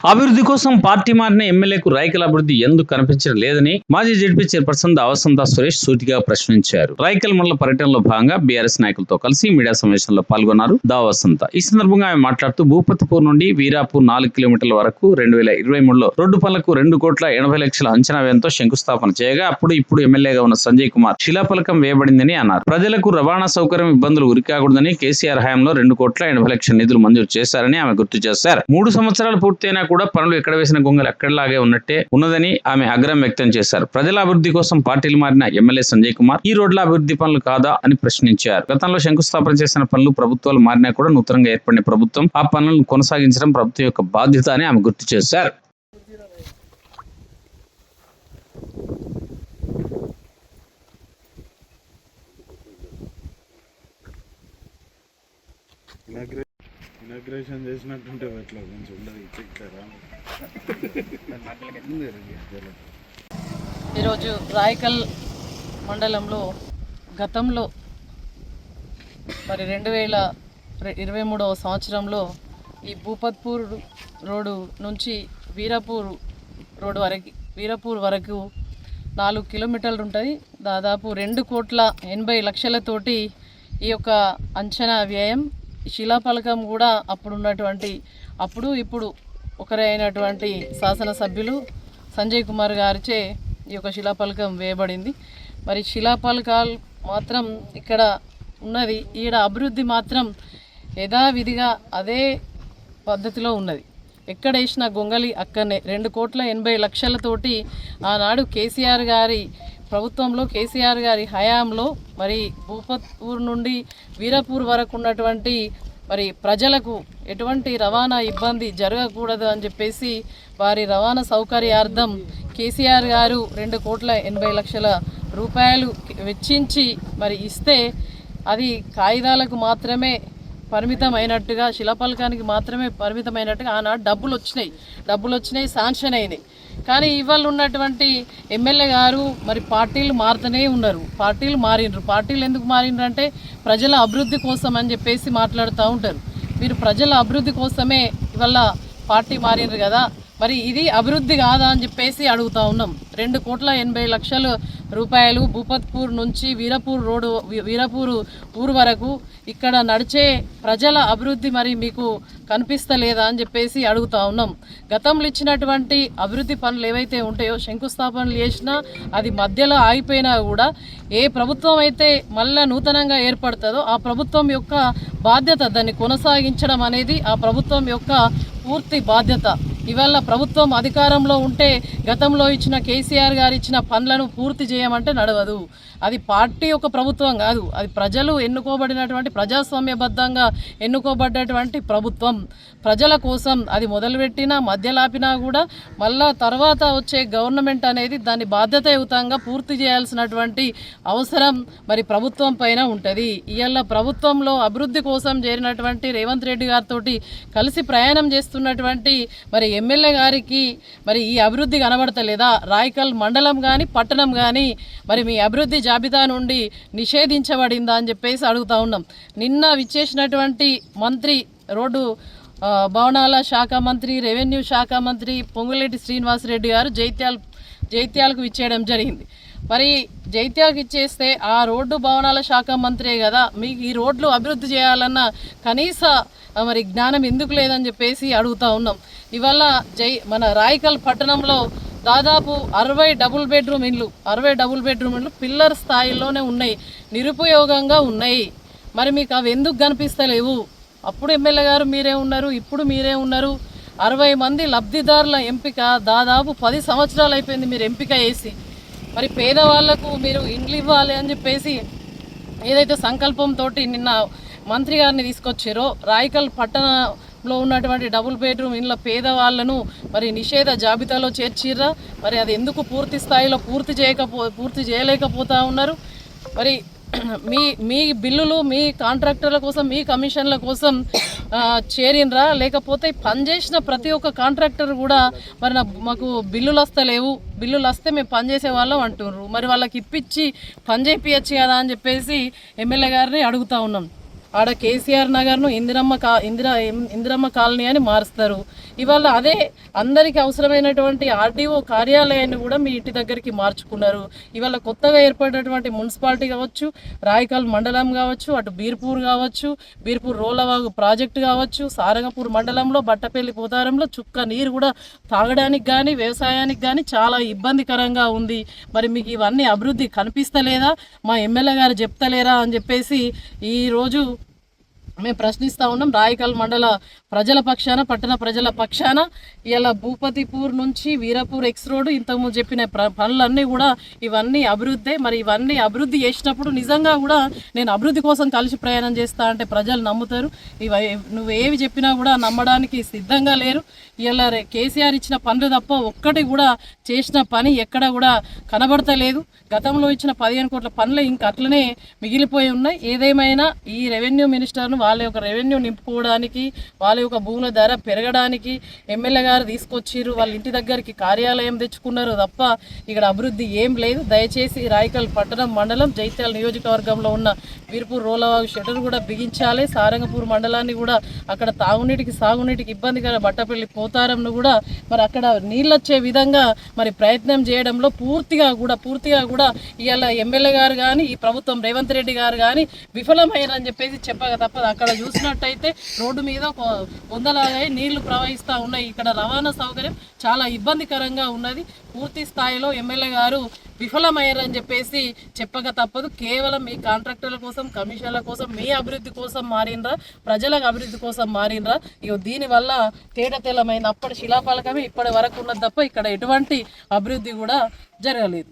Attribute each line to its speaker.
Speaker 1: అభివృద్ధి కోసం పార్టీ మారిన ఎమ్మెల్యేకు రాయకల్ అభివృద్ధి ఎందుకు కనిపించడం లేదని మాజీ జడ్పీ చైర్పర్సన్ వసంత సురేష్ సూటిగా ప్రశ్నించారు. రాయకల్ మండల పర్యటనలో భాగంగా బీఆర్ఎస్ నాయకులతో కలిసి మీడియా సమావేశంలో పాల్గొన్నారు వసంత. ఈ సందర్భంగా ఆమె మాట్లాడుతూ భూపతిపూర్ నుండి వీరాపూర్ 4 కిలోమీటర్ల వరకు 2023లో రోడ్డు పనులకు 2,80,00,000 అంచనా వ్యయంతో శంకుస్థాపన చేయగా ఇప్పుడు ఎమ్మెల్యేగా ఉన్న సంజయ్ కుమార్ శిలాఫలకం వేయబడిందని అన్నారు. ప్రజలకు రవాణా సౌకర్యం ఇబ్బందులు ఉరికాకూడదని కేసీఆర్ హయాంలో 2,80,00,000 నిధులు మంజూరు చేశారని ఆమె గుర్తు చేశారు. 3 సంవత్సరాలు పూర్తయినా కూడా పనులు ఎక్కడ వేసిన గొంగలు ఎక్కడలాగే ఉన్నదని ఆమె ఆగ్రహం వ్యక్తం చేశారు. ప్రజల అభివృద్ధి కోసం పార్టీలు మారిన ఎమ్మెల్యే సంజయ్ కుమార్ ఈ రోడ్ల అభివృద్ధి పనులు కాదా అని ప్రశ్నించారు. గతంలో శంకుస్థాపన చేసిన పనులు ప్రభుత్వాలు మారినా కూడా నూతనంగా ఏర్పడిన ప్రభుత్వం ఆ పనులను కొనసాగించడం ప్రభుత్వం యొక్క బాధ్యత అని ఆమె గుర్తు చేశారు.
Speaker 2: ఇనాగ్రేషన్ చేసినట్టుంటే ఎట్లా కొంచెం ఉండదు చెప్తారా?
Speaker 3: ఈరోజు రాయకల్ మండలంలో గతంలో మరి 2023వ సంవత్సరంలో ఈ భూపత్పూర్ రోడ్డు నుంచి వీరాపూర్ వరకు 4 కిలోమీటర్లు ఉంటుంది. దాదాపు 2,80,00,000తోటి ఈ యొక్క అంచనా వ్యయం, శిలాఫలకం కూడా ఇప్పుడు ఒకరైనటువంటి శాసనసభ్యులు సంజయ్ కుమార్ గారిచే ఈ యొక్క శిలాఫలకం వేయబడింది. మరి శిలాఫలకాలు మాత్రం ఇక్కడ ఉన్నది, ఈడ అభివృద్ధి మాత్రం యథావిధిగా అదే పద్ధతిలో ఉన్నది. ఎక్కడ వేసిన గొంగలి అక్కడనే 2,80,00,000తోటి ఆనాడు కేసీఆర్ గారి ప్రభుత్వంలో, కేసీఆర్ గారి హయాంలో మరి భూపత్పూర్ నుండి వీరాపూర్ వరకు ఉన్నటువంటి మరి ప్రజలకు ఎటువంటి రవాణా ఇబ్బంది జరగకూడదు అని చెప్పేసి వారి రవాణా సౌకర్యార్థం కేసీఆర్ గారు 2,80,00,000 వెచ్చించి మరి ఇస్తే అది కాగితాలకు మాత్రమే పరిమితమైనట్టుగా, శిలాఫలకానికి మాత్రమే పరిమితమైనట్టుగా ఆనాడు డబ్బులు వచ్చినాయి, శాంక్షన్ అయినాయి. కానీ ఇవాళ ఉన్నటువంటి ఎమ్మెల్యే గారు మరి పార్టీలు మారుతూనే ఉన్నారు. పార్టీలు ఎందుకు మారినరు అంటే ప్రజల అభివృద్ధి కోసం అని చెప్పేసి మాట్లాడుతూ ఉంటారు. మీరు ప్రజల అభివృద్ధి కోసమే ఇవాళ పార్టీ మారినరు కదా, మరి ఇది అభివృద్ధి కాదా అని చెప్పేసి అడుగుతూ ఉన్నాం. 2,80,00,000 భూపత్పూర్ నుంచి వీరాపూర్ ఊరు వరకు ఇక్కడ నడిచే ప్రజల అభివృద్ధి మరి మీకు కనిపిస్తలేదా అని చెప్పేసి అడుగుతూ ఉన్నాం. గతంలో ఇచ్చినటువంటి అభివృద్ధి పనులు ఏవైతే ఉంటాయో, శంకుస్థాపనలు చేసినా అది మధ్యలో ఆగిపోయినా కూడా ఏ ప్రభుత్వం అయితే మళ్ళా నూతనంగా ఏర్పడుతుందో ఆ ప్రభుత్వం యొక్క బాధ్యత, దాన్ని కొనసాగించడం అనేది ఆ ప్రభుత్వం యొక్క పూర్తి బాధ్యత. ఇవాళ ప్రభుత్వం అధికారంలో ఉంటే గతంలో ఇచ్చిన కేసీఆర్ గారు ఇచ్చిన పనులను పూర్తి చేయమంటే నడవదు. అది పార్టీ యొక్క ప్రభుత్వం కాదు, అది ప్రజలు ఎన్నుకోబడినటువంటి ప్రజాస్వామ్యబద్ధంగా ఎన్నుకోబడ్డటువంటి ప్రభుత్వం. ప్రజల కోసం అది మొదలుపెట్టినా మధ్యలాపినా కూడా మళ్ళా తర్వాత వచ్చే గవర్నమెంట్ అనేది దాన్ని బాధ్యతాయుతంగా పూర్తి చేయాల్సినటువంటి అవసరం మరి ప్రభుత్వం పైన ఉంటుంది. ఇవాళ ప్రభుత్వంలో అభివృద్ధి కోసం చేరినటువంటి రేవంత్ రెడ్డి గారితో కలిసి ప్రయాణం చేస్తున్నటువంటి మరి ఎమ్మెల్యే గారికి మరి ఈ అభివృద్ధి కనబడతలేదా? రాయకల్ మండలం కానీ పట్టణం కానీ మరి మీ అభివృద్ధి జాబితా నుండి నిషేధించబడిందా అని చెప్పేసి అడుగుతూ ఉన్నాం. నిన్న విచ్చేసినటువంటి మంత్రి, రోడ్డు భవనాల శాఖ మంత్రి, రెవెన్యూ శాఖ మంత్రి పొంగులేటి శ్రీనివాసరెడ్డి గారు జైత్యాలకు ఇచ్చేయడం జరిగింది. మరి జైత్యాలకు ఇచ్చేస్తే ఆ రోడ్డు భవనాల శాఖ మంత్రే కదా, మీకు ఈ రోడ్లు అభివృద్ధి చేయాలన్న కనీస మరి జ్ఞానం ఎందుకు లేదని చెప్పేసి అడుగుతూ ఉన్నాం. ఇవాళ మన రాయకల్ పట్టణంలో దాదాపు 60 డబుల్ బెడ్రూమ్ ఇండ్లు పిల్లర్ స్థాయిలోనే ఉన్నాయి, నిరుపయోగంగా ఉన్నాయి. మరి మీకు అవి ఎందుకు కనిపిస్తలేవు? అప్పుడు ఎమ్మెల్యే గారు మీరే ఉన్నారు, ఇప్పుడు మీరే ఉన్నారు. 60 మంది లబ్ధిదారుల ఎంపిక దాదాపు 10 సంవత్సరాలు అయిపోయింది మీరు ఎంపిక చేసి. మరి పేదవాళ్లకు మీరు ఇండ్లు ఇవ్వాలి అని చెప్పేసి ఏదైతే సంకల్పంతో నిన్న మంత్రి గారిని తీసుకొచ్చారో, రాయకల్ పట్టణంలో ఉన్నటువంటి డబుల్ బెడ్రూమ్ ఇండ్ల పేదవాళ్లను మరి నిషేధ జాబితాలో చేర్చిర్రా? మరి అది ఎందుకు పూర్తి స్థాయిలో పూర్తి చేయలేకపోతా ఉన్నారు? మరి మీ బిల్లులు మీ కాంట్రాక్టర్ల కోసం, మీ కమిషన్ల కోసం చేరినరా? లేకపోతే పనిచేసిన ప్రతి ఒక్క కాంట్రాక్టర్ కూడా మరి మాకు బిల్లులు వస్తే మేము పనిచేసే వాళ్ళం అంటున్నారు. మరి వాళ్ళకి ఇప్పించి పని చేయించచ్చు కదా అని చెప్పేసి ఎమ్మెల్యే గారిని అడుగుతూ ఉన్నాం. ఆడ కేసీఆర్ నగర్ను ఇందిరమ్మ కాలనీ అని మారుస్తారు. ఇవాళ అదే అందరికీ అవసరమైనటువంటి ఆర్డీఓ కార్యాలయాన్ని కూడా మీ ఇంటి దగ్గరికి మార్చుకున్నారు. ఇవాళ కొత్తగా ఏర్పడినటువంటి మున్సిపాలిటీ కావచ్చు, రాయకల్ మండలం కావచ్చు, అటు బీర్పూర్ కావచ్చు, బీర్పూర్ రోలవాగు ప్రాజెక్టు కావచ్చు, సారంగపూర్ మండలంలో బట్టపల్లి పోతారంలో చుక్క నీరు కూడా తాగడానికి కానీ వ్యవసాయానికి కానీ చాలా ఇబ్బందికరంగా ఉంది. మరి మీకు ఇవన్నీ అభివృద్ధి కనిపిస్తలేదా, మా ఎమ్మెల్యే గారు చెప్తలేరా అని చెప్పేసి ఈరోజు మేము ప్రశ్నిస్తూ ఉన్నాం. రాయకల్ మండల ప్రజల పక్షాన, పట్టణ ప్రజల పక్షాన ఇలా భూపతిపూర్ నుంచి వీరపూర్ ఎక్స్ రోడ్ ఇంతకుముందు చెప్పిన పనులన్నీ కూడా ఇవన్నీ అభివృద్ధే. మరి ఇవన్నీ అభివృద్ధి చేసినప్పుడు నిజంగా కూడా నేను అభివృద్ధి కోసం కలిసి ప్రయాణం చేస్తా అంటే ప్రజలు నమ్ముతారు. నువ్వు ఏవి చెప్పినా కూడా నమ్మడానికి సిద్ధంగా లేరు. ఇలా కేసీఆర్ ఇచ్చిన పనులు తప్ప ఒక్కటి కూడా చేసిన పని ఎక్కడ కూడా కనబడతలేదు. గతంలో ఇచ్చిన 15 కోట్ల పనులు ఇంకా అట్లనే మిగిలిపోయి ఉన్నాయి. ఏదేమైనా ఈ రెవెన్యూ మినిస్టర్ను వాళ్ళ యొక్క రెవెన్యూ నింపుకోవడానికి, వాళ్ళ యొక్క భూముల ధర పెరగడానికి ఎమ్మెల్యే గారు తీసుకొచ్చిర్రు. వాళ్ళ ఇంటి దగ్గరికి కార్యాలయం తెచ్చుకున్నారు తప్ప ఇక్కడ అభివృద్ధి ఏం లేదు. దయచేసి రాయకల్ పట్టణం మండలం జైత్యాల నియోజకవర్గంలో ఉన్న వీర్పూర్ రోలవాగు షటర్ కూడా బిగించాలి. సారంగపూర్ మండలాన్ని కూడా అక్కడ తాగునీటికి సాగునీటికి ఇబ్బందిగా బట్టపల్లి పోతారంను కూడా మరి అక్కడ నీళ్ళు వచ్చే విధంగా మరి ప్రయత్నం చేయడంలో పూర్తిగా కూడా ఇవాళ ఎమ్మెల్యే గారు కానీ ఈ ప్రభుత్వం రేవంత్ రెడ్డి గారు కానీ విఫలమైనని చెప్పేసి చెప్పక తప్పదు. అక్కడ చూసినట్టయితే రోడ్డు మీద వందలాగా నీళ్లు ప్రవహిస్తూ ఉన్నాయి. ఇక్కడ రవాణా సౌకర్యం చాలా ఇబ్బందికరంగా ఉన్నది. పూర్తి స్థాయిలో ఎమ్మెల్యే గారు విఫలమయ్యారని చెప్పేసి చెప్పక తప్పదు. కేవలం మీ కాంట్రాక్టర్ల కోసం, కమిషన్ల కోసం, మీ అభివృద్ధి కోసం మారినరా, ప్రజలకు అభివృద్ధి కోసం మారినరా? ఇక దీనివల్ల తేటతెల్లమైంది. అప్పటి శిలాఫలకమే ఇప్పటి వరకు ఉన్నది తప్ప ఇక్కడ ఎటువంటి అభివృద్ధి కూడా జరగలేదు.